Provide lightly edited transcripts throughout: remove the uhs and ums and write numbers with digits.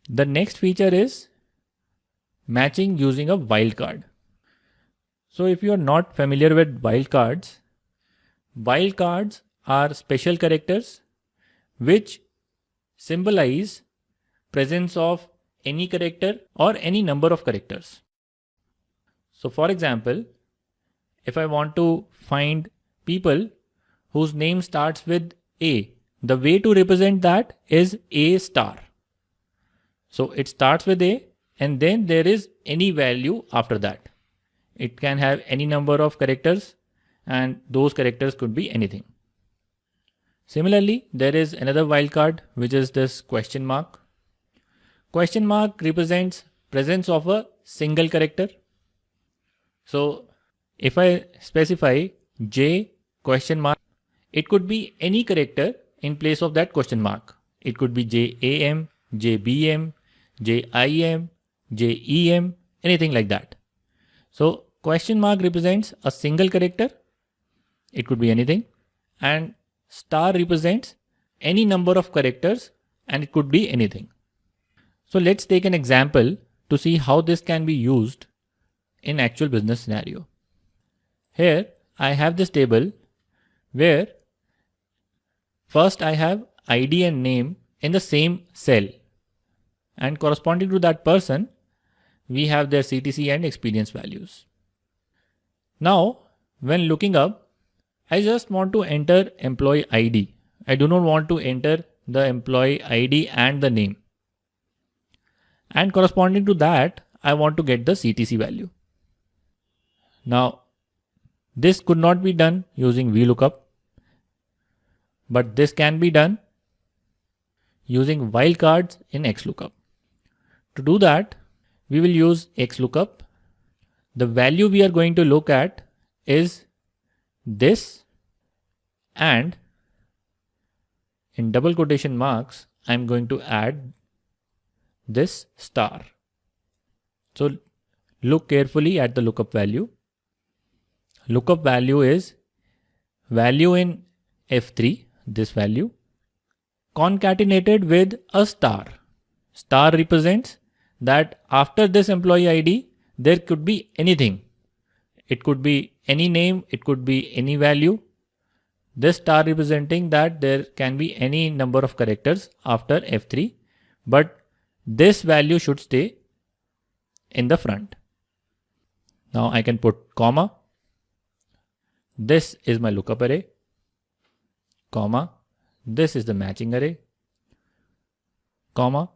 The next feature is matching using a wildcard. So if you are not familiar with wildcards are special characters which symbolize presence of any character or any number of characters. So for example, if I want to find people whose name starts with A, the way to represent that is A star. So it starts with A and then there is any value after that. It can have any number of characters and those characters could be anything. Similarly, there is another wildcard which is this question mark. Question mark represents presence of a single character. So if I specify J question mark, it could be any character in place of that question mark. It could be JAM, JBM, JIM, JEM, anything like that. So question mark represents a single character. It could be anything. And star represents any number of characters and it could be anything. So let's take an example to see how this can be used in actual business scenario. Here I have this table where first I have ID and name in the same cell, and corresponding to that person we have their CTC and experience values. Now when looking up, I just want to enter employee ID. I do not want to enter the employee ID and the name. And corresponding to that, I want to get the CTC value. Now, this could not be done using VLOOKUP, but this can be done using wildcards in XLOOKUP. To do that, we will use XLOOKUP. The value we are going to look at is this, and in double quotation marks, I'm going to add this star. So look carefully at the lookup value. Lookup value is value in F3, this value, concatenated with a star. Star represents that after this employee ID, there could be anything. It could be any name, it could be any value. This star representing that there can be any number of characters after F3, but this value should stay in the front. Now I can put comma. This is my lookup array, comma. This is the matching array, comma.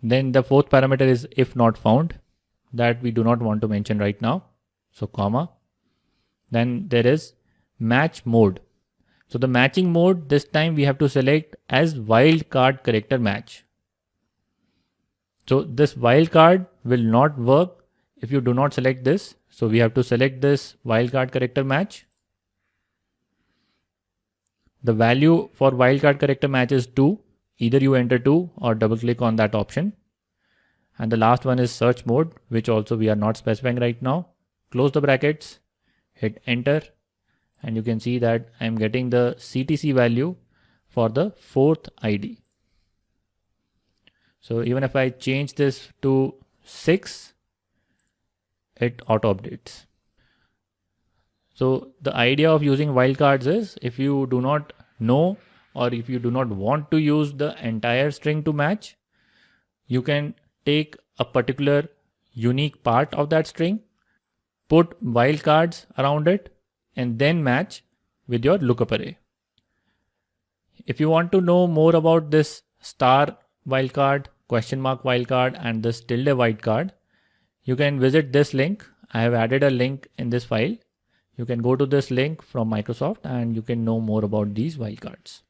Then the fourth parameter is if not found, that we do not want to mention right now. So comma. Then there is match mode. So the matching mode, this time we have to select as wildcard character match. So this wildcard will not work if you do not select this. So we have to select this wildcard character match. The value for wildcard character match is 2. Either you enter 2 or double click on that option. And the last one is search mode, which also we are not specifying right now. Close the brackets, hit enter, and you can see that I'm getting the CTC value for the fourth ID. So even if I change this to 6, it auto updates. So the idea of using wildcards is if you do not know or if you do not want to use the entire string to match, you can take a particular unique part of that string, put wildcards around it, and then match with your lookup array. If you want to know more about this star wildcard, question mark wildcard, and this tilde wildcard, you can visit this link. I have added a link in this file. You can go to this link from Microsoft and you can know more about these wildcards.